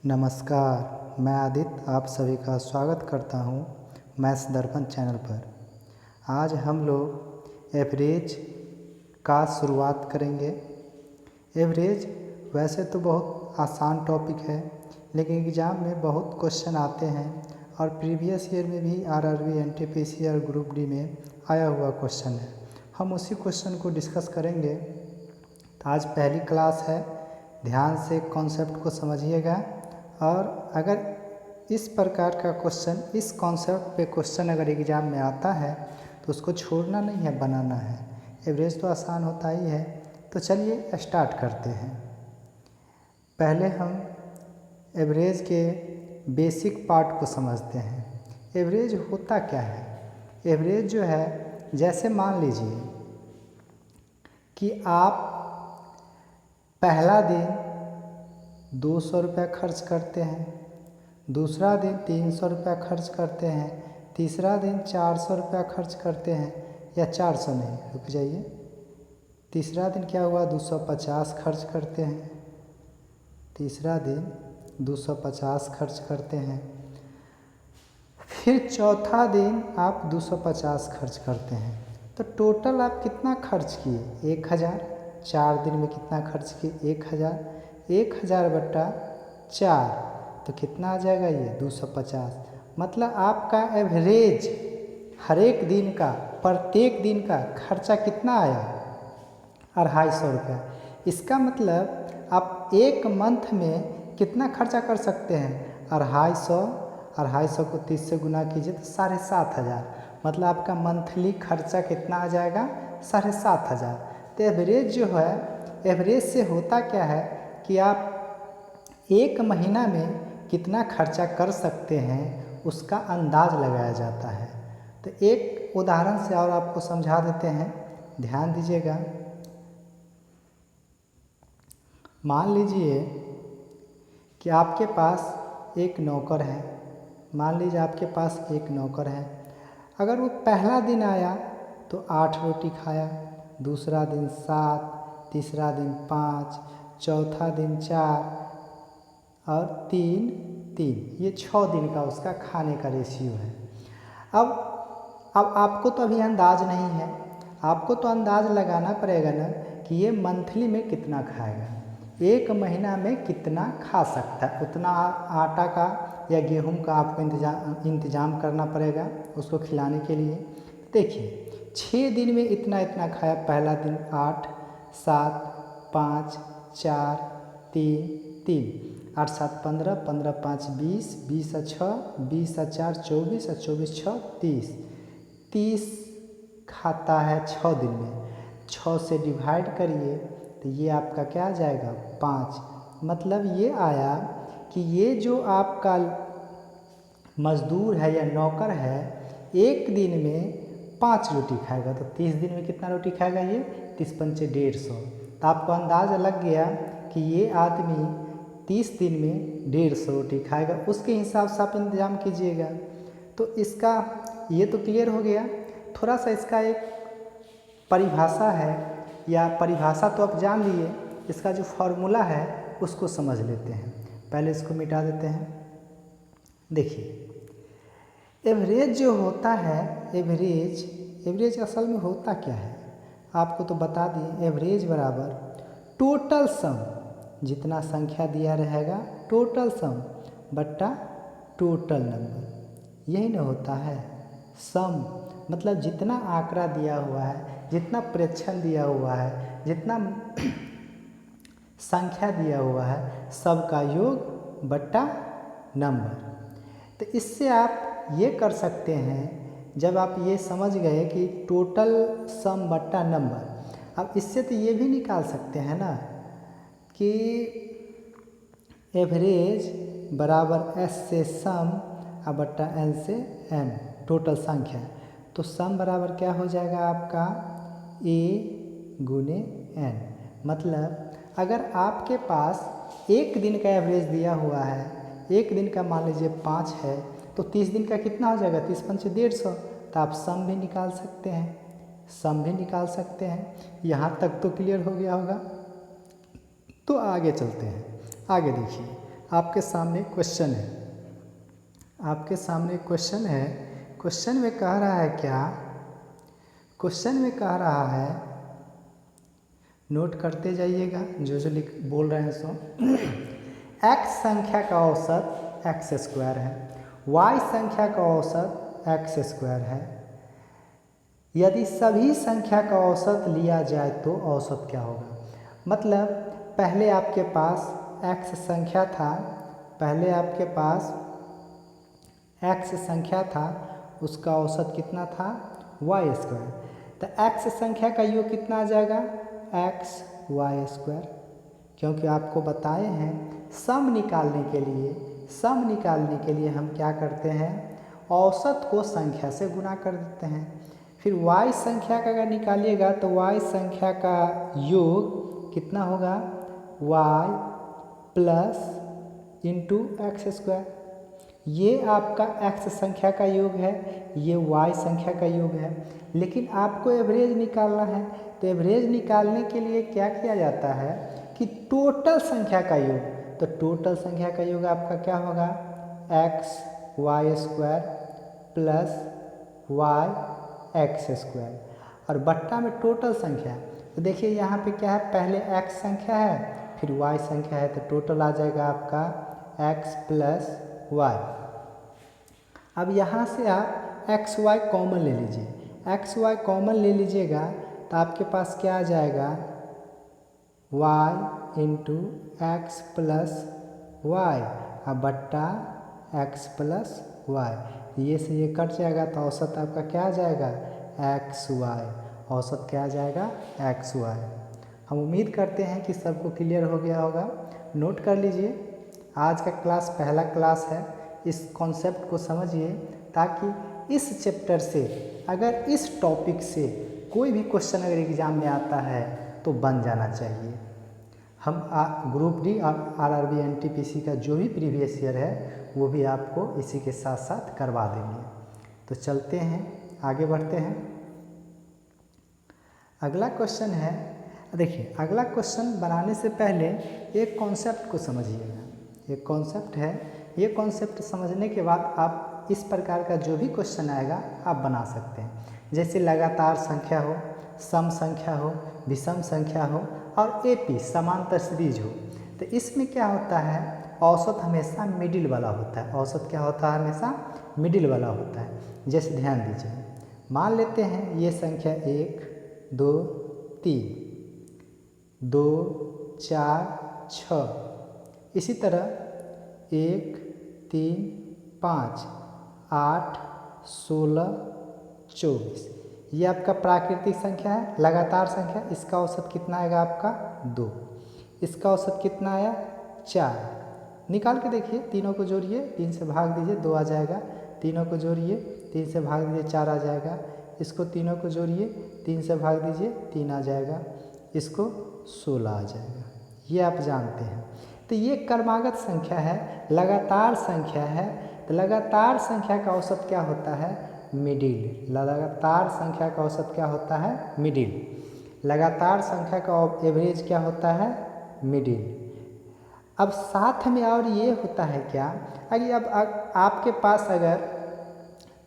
नमस्कार, मैं आदित्य आप सभी का स्वागत करता हूं मैथ्स दर्पण चैनल पर। आज हम लोग एवरेज का शुरुआत करेंगे। एवरेज वैसे तो बहुत आसान टॉपिक है, लेकिन एग्ज़ाम में बहुत क्वेश्चन आते हैं और प्रीवियस ईयर में भी आरआरबी, एनटीपीसी और ग्रुप डी में आया हुआ क्वेश्चन है। हम उसी क्वेश्चन को डिस्कस करेंगे। तो आज पहली क्लास है, ध्यान से कॉन्सेप्ट को समझिएगा। और अगर इस प्रकार का क्वेश्चन, इस कॉन्सेप्ट पे क्वेश्चन अगर एग्ज़ाम में आता है तो उसको छोड़ना नहीं है, बनाना है। एवरेज तो आसान होता ही है। तो चलिए स्टार्ट करते हैं। पहले हम एवरेज के बेसिक पार्ट को समझते हैं। एवरेज होता क्या है? एवरेज जो है, जैसे मान लीजिए कि आप पहला दिन 200 रुपये खर्च करते हैं, दूसरा दिन 300 रुपये खर्च करते हैं, तीसरा दिन 400 रुपये खर्च करते हैं, या 400 नहीं, रुक जाइए, तीसरा दिन क्या हुआ, 250 खर्च करते हैं, तीसरा दिन 250 खर्च करते हैं, फिर चौथा दिन आप 250 खर्च करते हैं। तो टोटल आप कितना खर्च किए? 1000। 4 दिन में कितना खर्च किए? 1000। 1000 बट्टा 4 तो कितना आ जाएगा? ये 250। मतलब आपका एवरेज हर एक दिन का, प्रत्येक दिन का खर्चा कितना आया? 250 रुपया। इसका मतलब आप एक मंथ में कितना खर्चा कर सकते हैं? 250 को 30 से गुना कीजिए तो 7500। मतलब आपका मंथली खर्चा कितना आ जाएगा? 7500। तो एवरेज जो है, एवरेज से होता क्या है कि आप एक महीना में कितना खर्चा कर सकते हैं उसका अंदाज लगाया जाता है। तो एक उदाहरण से और आपको समझा देते हैं, ध्यान दीजिएगा। मान लीजिए कि आपके पास एक नौकर है। मान लीजिए आपके पास एक नौकर है। अगर वो पहला दिन आया तो 8 रोटी खाया, दूसरा दिन 7, तीसरा दिन 5, चौथा दिन 4 और 3, ये 6 दिन का उसका खाने का रेशियो है। अब आपको तो अभी अंदाज नहीं है, आपको तो अंदाज लगाना पड़ेगा ना कि ये मंथली में कितना खाएगा, एक महीना में कितना खा सकता है। उतना आटा का या गेहूं का आपको इंतज़ाम करना पड़ेगा उसको खिलाने के लिए। देखिए 6 दिन में इतना इतना खाया। पहला दिन 8, 7, 5, 4, 3, 8, 7, 15, 15, 5, 20, 20 और 6, 20 और 4, 24 और 24, 6, 30। 30 खाता है 6 दिन में। 6 से डिवाइड करिए तो ये आपका क्या आ जाएगा? 5। मतलब ये आया कि ये जो आपका मजदूर है या नौकर है, एक दिन में 5 रोटी खाएगा। तो 30 दिन में कितना रोटी खाएगा? ये 30 पंचे 150। तो आपको अंदाज़ा लग गया कि ये आदमी 30 दिन में 150 रोटी खाएगा। उसके हिसाब से आप इंतज़ाम कीजिएगा। तो इसका ये तो क्लियर हो गया। थोड़ा सा इसका एक परिभाषा है, या परिभाषा तो आप जान लिए, इसका जो फॉर्मूला है उसको समझ लेते हैं। पहले इसको मिटा देते हैं। देखिए एवरेज जो होता है, एवरेज असल में होता क्या है आपको तो बता दिए। एवरेज बराबर टोटल सम, जितना संख्या दिया रहेगा टोटल सम बट्टा टोटल नंबर, यही ना होता है सम। मतलब जितना आंकड़ा दिया हुआ है, जितना प्रेक्षण दिया हुआ है, जितना संख्या दिया हुआ है, सबका योग बट्टा नंबर। तो इससे आप ये कर सकते हैं, जब आप ये समझ गए कि टोटल सम बट्टा नंबर, अब इससे तो ये भी निकाल सकते हैं ना कि एवरेज बराबर एस से सम और बट्टा एन से एन, टोटल संख्या। तो सम बराबर क्या हो जाएगा आपका? ए गुने एन। मतलब अगर आपके पास एक दिन का एवरेज दिया हुआ है, एक दिन का मान लीजिए 5 है, तो 30 दिन का कितना हो जाएगा? 30 पंचे 150। तो आप सम भी निकाल सकते हैं, सम भी निकाल सकते हैं। यहाँ तक तो क्लियर हो गया होगा। तो आगे चलते हैं। आगे देखिए, आपके सामने क्वेश्चन है, आपके सामने क्वेश्चन है। क्वेश्चन में कह रहा है क्या? क्वेश्चन में कह रहा है, नोट करते जाइएगा जो जो लिख बोल रहे हैं सो। एक्स संख्या का औसत एक्स स्क्वायर है, वाई संख्या का औसत एक्स स्क्वायर है। यदि सभी संख्या का औसत लिया जाए तो औसत क्या होगा? मतलब पहले आपके पास एक्स संख्या था, पहले आपके पास एक्स संख्या था, उसका औसत कितना था? Y square. तो एक्स संख्या का योग कितना आ जाएगा? X y square. क्योंकि आपको बताए हैं सम निकालने के लिए, सम निकालने के लिए हम क्या करते हैं? औसत को संख्या से गुना कर देते हैं। फिर y संख्या का अगर निकालिएगा तो y संख्या का योग कितना होगा? y plus into x square. ये आपका x संख्या का योग है, ये y संख्या का योग है। लेकिन आपको एवरेज निकालना है, तो एवरेज निकालने के लिए क्या किया जाता है कि टोटल संख्या का योग, तो टोटल संख्या का योग आपका क्या होगा? X y square plus y x square, और बट्टा में टोटल संख्या। तो देखिए यहाँ पे क्या है, पहले एक्स संख्या है फिर वाई संख्या है, तो टोटल आ जाएगा आपका एक्स प्लस वाई। अब यहाँ से आप एक्स वाई कॉमन ले लीजिए, एक्स वाई कॉमन ले लीजिएगा तो आपके पास क्या आ जाएगा? y into x plus y, अब बट्टा एक्स प्लस वाई। ये से ये कट जाएगा तो औसत आपका क्या आ जाएगा? X y. औसत क्या आ जाएगा? X y. हम उम्मीद करते हैं कि सबको क्लियर हो गया होगा। नोट कर लीजिए, आज का क्लास पहला क्लास है, इस कॉन्सेप्ट को समझिए ताकि इस चैप्टर से, अगर इस टॉपिक से कोई भी क्वेश्चन अगर एग्ज़ाम में आता है तो बन जाना चाहिए। हम ग्रुप डी और आरआरबी एनटीपीसी का जो भी प्रीवियस ईयर है वो भी आपको इसी के साथ साथ करवा देंगे। तो चलते हैं, आगे बढ़ते हैं। अगला क्वेश्चन है, देखिए अगला क्वेश्चन बनाने से पहले एक कॉन्सेप्ट को समझिएगा। एक कॉन्सेप्ट है, ये कॉन्सेप्ट समझने के बाद आप इस प्रकार का जो भी क्वेश्चन आएगा आप बना सकते हैं। जैसे लगातार संख्या हो, सम संख्या हो, विषम संख्या हो और एपी समांतर सीरीज हो, तो इसमें क्या होता है? औसत हमेशा मिडिल वाला होता है। औसत क्या होता है? हमेशा मिडिल वाला होता है। जैसे ध्यान दीजिए, मान लेते हैं ये संख्या 1 2 3 2 4 6, इसी तरह 1 3 5 8 16 24, ये आपका प्राकृतिक संख्या है, लगातार संख्या। इसका औसत कितना आएगा आपका? 2। इसका औसत कितना आया? 4। निकाल के देखिए, तीनों को जोड़िए, 3 से भाग दीजिए 2 आ जाएगा। तीनों को जोड़िए, 3 से भाग दीजिए 4 आ जाएगा। इसको तीनों को जोड़िए, 3 से भाग दीजिए 3 आ जाएगा। इसको 16 आ जाएगा। ये आप जानते हैं। तो ये क्रमागत संख्या है, लगातार संख्या है। तो लगातार संख्या का औसत क्या होता है? मिडिल। लगातार संख्या का औसत क्या होता है? मिडिल। लगातार संख्या का एवरेज क्या होता है? मिडिल। अब साथ में और ये होता है क्या, अगर अब आपके पास अगर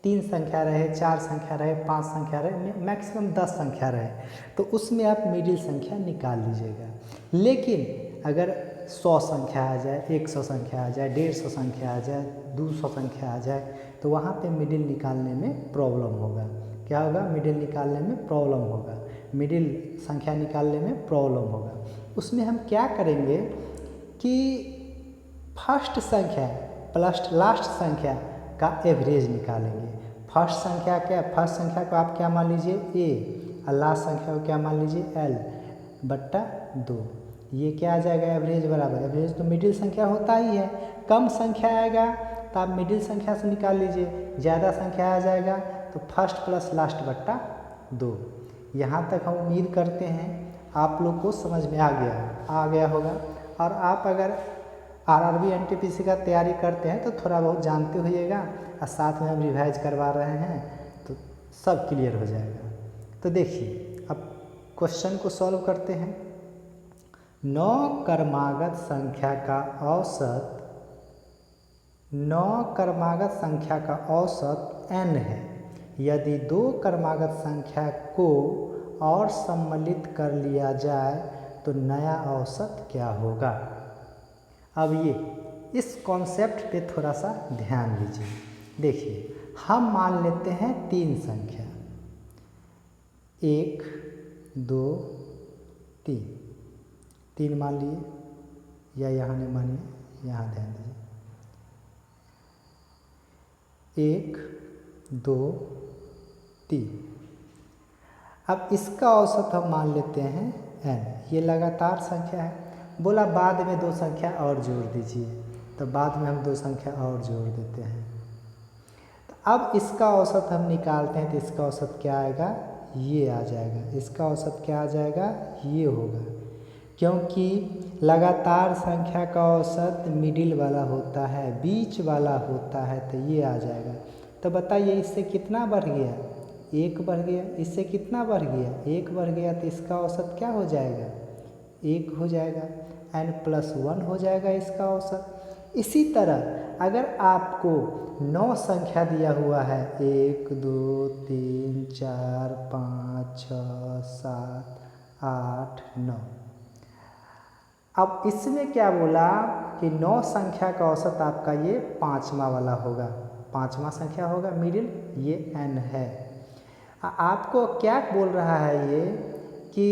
3 संख्या रहे, 4 संख्या रहे, 5 संख्या रहे, मैक्सिमम 10 संख्या रहे, तो उसमें आप मिडिल संख्या निकाल लीजिएगा। लेकिन अगर 100 संख्या आ जाए, 100 संख्या आ जाए, 150 संख्या आ जाए, 200 संख्या आ जाए, तो वहाँ पे मिडिल निकालने में प्रॉब्लम होगा। क्या होगा? मिडिल निकालने में प्रॉब्लम होगा। मिडिल संख्या निकालने में प्रॉब्लम होगा। उसमें हम क्या करेंगे कि फर्स्ट संख्या प्लस लास्ट संख्या का एवरेज निकालेंगे। फर्स्ट संख्या क्या? फर्स्ट संख्या को आप क्या मान लीजिए? ए, और लास्ट संख्या को क्या मान लीजिए? एल बट्टा 2। ये क्या आ जाएगा? एवरेज बराबर। एवरेज तो मिडिल संख्या होता ही है। कम संख्या आएगा तो आप मिडिल संख्या से निकाल लीजिए, ज़्यादा संख्या आ जाएगा तो फर्स्ट प्लस लास्ट बट्टा 2। यहाँ तक हम उम्मीद करते हैं आप लोग को समझ में आ गया होगा। और आप अगर आरआरबी एनटीपीसी का तैयारी करते हैं तो थोड़ा बहुत जानते होइएगा, और साथ में हम रिवाइज करवा रहे हैं तो सब क्लियर हो जाएगा। तो देखिए अब क्वेश्चन को सॉल्व करते हैं। 9 क्रमागत संख्या का औसत 9 क्रमागत संख्या का औसत n है। यदि 2 क्रमागत संख्या को और सम्मिलित कर लिया जाए तो नया औसत क्या होगा। अब ये इस कॉन्सेप्ट पे थोड़ा सा ध्यान दीजिए। देखिए, हम मान लेते हैं 3 संख्या, 1 2 3, 3 मान लिए, या यहाँ नहीं मानिए, यहाँ ध्यान दीजिए, 1 2 3। अब इसका औसत हम मान लेते हैं n। ये लगातार संख्या है। बोला बाद में 2 संख्या और जोड़ दीजिए, तो बाद में हम 2 संख्या और जोड़ देते हैं। तो अब इसका औसत हम निकालते हैं, तो इसका औसत क्या आएगा, ये आ जाएगा। इसका औसत क्या आ जाएगा, ये होगा, क्योंकि लगातार संख्या का औसत मिडिल वाला होता है, बीच वाला होता है, तो ये आ जाएगा। तो बताइए इससे कितना बढ़ गया, 1 बढ़ गया। इससे कितना बढ़ गया, 1 बढ़ गया, तो इसका औसत क्या हो जाएगा, 1 हो जाएगा, n+1 हो जाएगा इसका औसत। इसी तरह अगर आपको 9 संख्या दिया हुआ है, 1 2 3 4 5 6 7 8 9, अब इसमें क्या बोला कि 9 संख्या का औसत आपका ये 5वां वाला होगा, 5वां संख्या होगा, मिडिल ये n है। आपको क्या बोल रहा है ये कि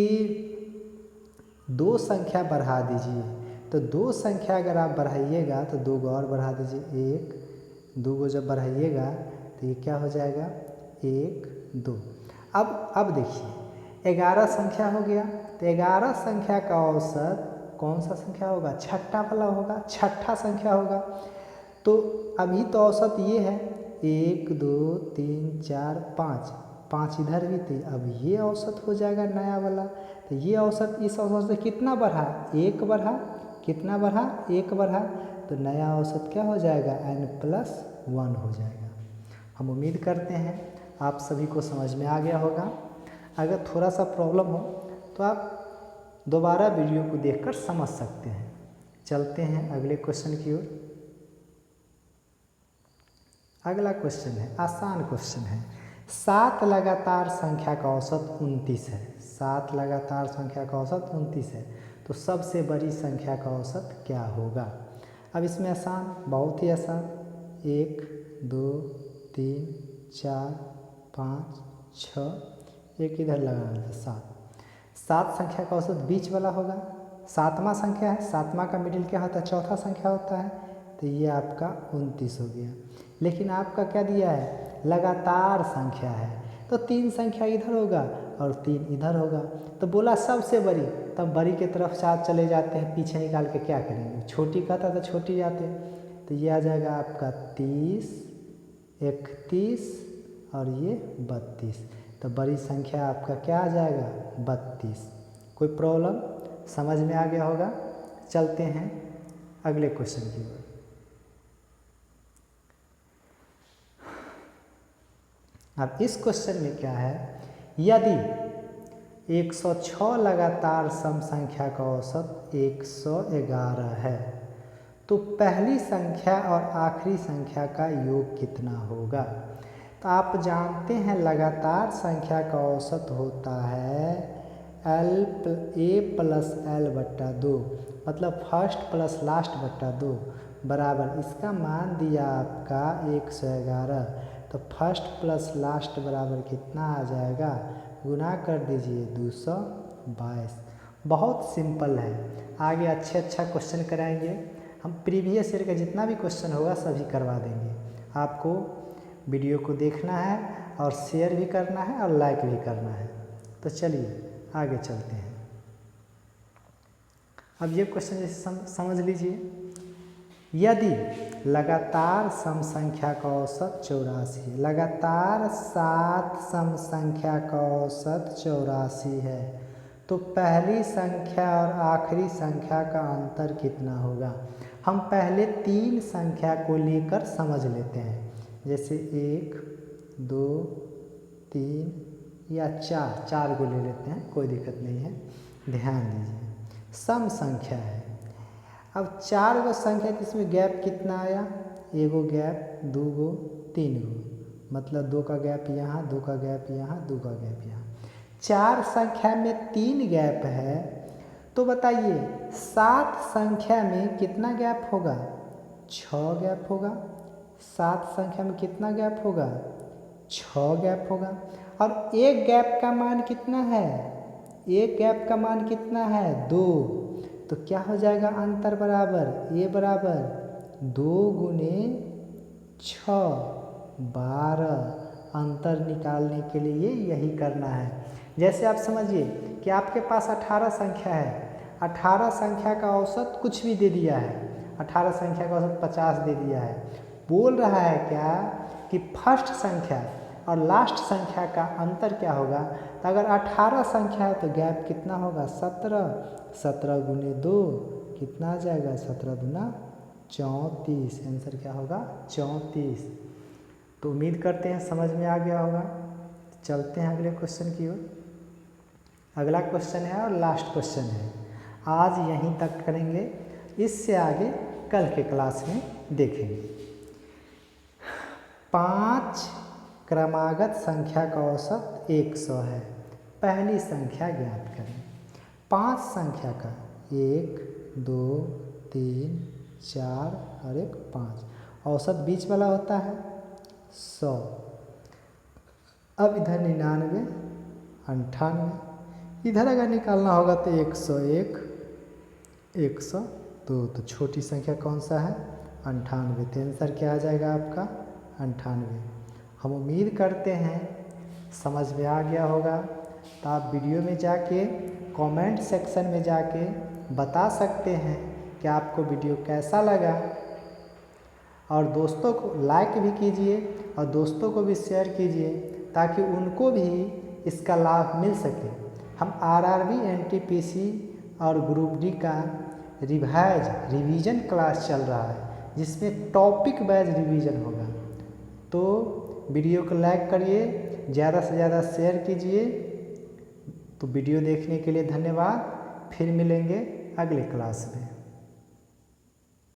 2 संख्या बढ़ा दीजिए, तो 2 संख्या अगर आप बढ़ाइएगा तो 2 को और बढ़ा दीजिए, 1 2 को जब बढ़ाइएगा तो ये क्या हो जाएगा, 1 2। अब देखिए 11 संख्या हो गया, तो 11 संख्या का औसत कौन सा संख्या होगा, छठा वाला होगा, छठा संख्या होगा। तो अभी तो औसत ये है 1 2 3 4 5, 5 इधर भी थी, अब ये औसत हो जाएगा नया वाला। तो ये औसत इस औसत से कितना बढ़ा, 1 बढ़ा, कितना बढ़ा, 1 बढ़ा, तो नया औसत क्या हो जाएगा, n+1 हो जाएगा। हम उम्मीद करते हैं आप सभी को समझ में आ गया होगा। अगर थोड़ा सा प्रॉब्लम हो तो आप दोबारा वीडियो को देखकर समझ सकते हैं। चलते हैं अगले क्वेश्चन की ओर। अगला क्वेश्चन है, आसान क्वेश्चन है। 7 लगातार संख्या का औसत 29 है। 7 लगातार संख्या का औसत 29 है, तो सबसे बड़ी संख्या का औसत क्या होगा। अब इसमें आसान, बहुत ही आसान, 1 2 3 4 5 6, एक इधर लगाना है 7। 7 संख्या का औसत बीच वाला होगा, 7वां संख्या है, 7वां का मिडिल क्या होता है, चौथा संख्या होता है, तो ये आपका 29 हो गया। लेकिन आपका क्या दिया है, लगातार संख्या है, तो 3 संख्या इधर होगा और 3 इधर होगा। तो बोला सबसे बड़ी, तब बड़ी की तरफ 7 चले जाते हैं, पीछे निकाल के क्या करेंगे, छोटी कहता तो छोटी जाते। तो ये आ जाएगा आपका 30 31 और ये 32। तो बड़ी संख्या आपका क्या आ जाएगा, 32। कोई प्रॉब्लम, समझ में आ गया होगा। चलते हैं अगले क्वेश्चन की ओर। अब इस क्वेश्चन में क्या है, यदि 106 लगातार सम संख्या का औसत 111 है, तो पहली संख्या और आखिरी संख्या का योग कितना होगा। तो आप जानते हैं लगातार संख्या का औसत होता है a+l/2, मतलब फर्स्ट प्लस लास्ट बट्टा 2 बराबर, इसका मान दिया आपका 111, तो फर्स्ट प्लस लास्ट बराबर कितना आ जाएगा, गुना कर दीजिए 222। बहुत सिंपल है। आगे अच्छा क्वेश्चन कराएंगे हम, प्रीवियस ईयर का जितना भी क्वेश्चन होगा सभी करवा देंगे। आपको वीडियो को देखना है और शेयर भी करना है और लाइक भी करना है। तो चलिए आगे चलते हैं। अब ये क्वेश्चन जैसे समझ लीजिए, यदि लगातार सम संख्या का औसत 84 है, लगातार 7 सम संख्या का औसत 84 है, तो पहली संख्या और आखिरी संख्या का अंतर कितना होगा। हम पहले 3 संख्या को लेकर समझ लेते हैं, जैसे 1 2 3 या 4 को ले लेते हैं, कोई दिक्कत नहीं है। ध्यान दीजिए, सम संख्या है। अब 4 गो संख्या, इसमें गैप कितना आया, एगो गैप, 2 गो, 3 गो, मतलब 2 का गैप यहाँ, 2 का गैप यहाँ, 2 का गैप यहाँ। 4 संख्या में 3 गैप है, तो बताइए 7 संख्या में कितना गैप होगा? 6 गैप होगा। 7 संख्या में कितना गैप होगा? 6 गैप होगा। और एक गैप का मान कितना है? एक गैप का मान कितना है? 2। तो क्या हो जाएगा अंतर बराबर? ए बराबर 2 गुने 6, 12। अंतर निकालने के लिए यही करना है। जैसे आप समझिए कि आपके पास 18 संख्या है, 18 संख्या का औसत कुछ भी दे दिया है, 18 संख्या का औसत 50 दे दिया है। बोल रहा है क्या कि फर्स्ट संख्या और लास्ट संख्या का अंतर क्या होगा? तो अगर 18 संख्या है तो गैप कितना होगा? 17। 17 गुने 2 कितना आ जाएगा? 17 दूना 34। आंसर क्या होगा? 34। तो उम्मीद करते हैं समझ में आ गया होगा। चलते हैं अगले क्वेश्चन की ओर। अगला क्वेश्चन है और लास्ट क्वेश्चन है, आज यहीं तक करेंगे, इससे आगे कल के क्लास में देखेंगे। 5 क्रमागत संख्या का औसत 100 है, पहली संख्या ज्ञात करें। 5 संख्या का 1, 2, 3, 4 और 1 5, औसत बीच वाला होता है 100। अब इधर 99, 98, इधर अगर निकालना होगा तो 101, 102। तो छोटी संख्या कौन सा है? 98। तो आंसर क्या आ जाएगा आपका? 98। हम उम्मीद करते हैं समझ में आ गया होगा। तो आप वीडियो में जाके कमेंट सेक्शन में जाके बता सकते हैं कि आपको वीडियो कैसा लगा, और दोस्तों को लाइक भी कीजिए और दोस्तों को भी शेयर कीजिए ताकि उनको भी इसका लाभ मिल सके। हम आरआरबी, एनटीपीसी और ग्रुप डी का रिवीजन क्लास चल रहा है, जिसमें टॉपिक वाइज रिवीजन होगा। तो वीडियो को लाइक करिए, ज़्यादा से ज़्यादा शेयर कीजिए। तो वीडियो देखने के लिए धन्यवाद। फिर मिलेंगे अगले क्लास में।